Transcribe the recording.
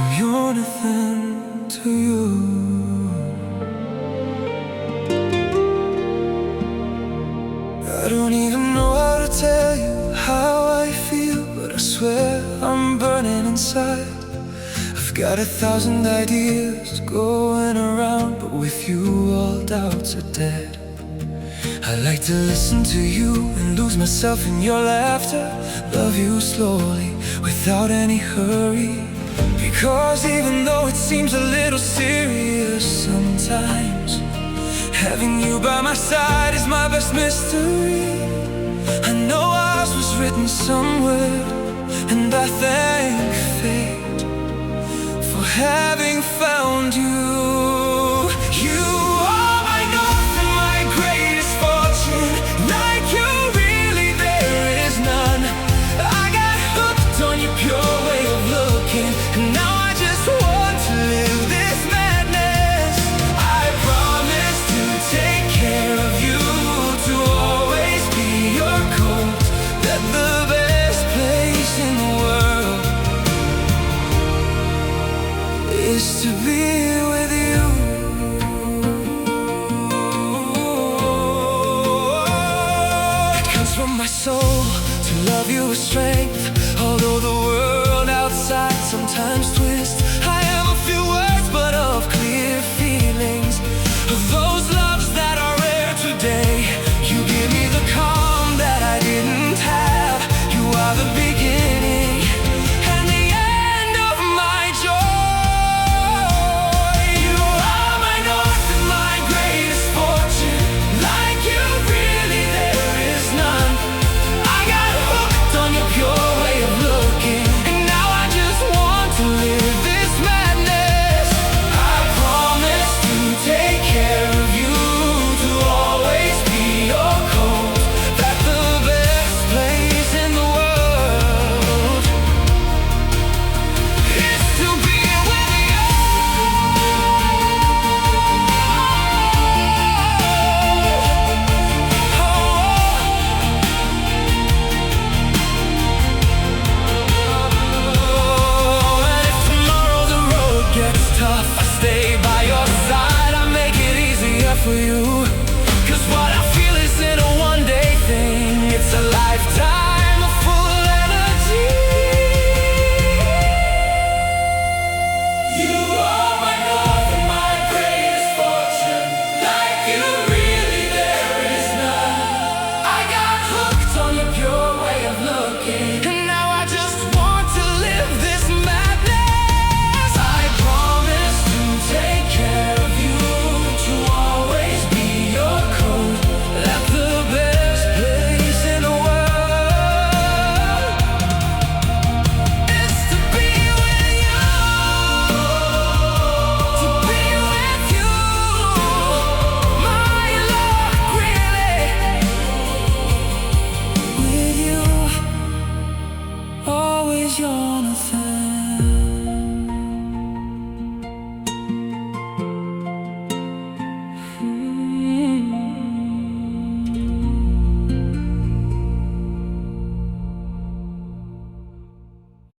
from your nothing to you. I don't even know how to tell you how I feel, but I swear I'm burning inside. I've got 1,000 ideas going around, but with you all doubts are dead. I like to listen to you and lose myself in your laughter, love you slowly without any hurry. Because even though it seems a little serious sometimes, having you by my side is my best mystery. I know ours was written somewhere, and I thank fate for having found you. You are my north and my greatest fortune. Like you, really, there is none. I got hooked on your pure way of looking, and now I just want to live this madness. I promise to take care of you, to always be your coat. That the best place in the world is to be with you. It comes from my soul to love you with strength, although the world outside sometimes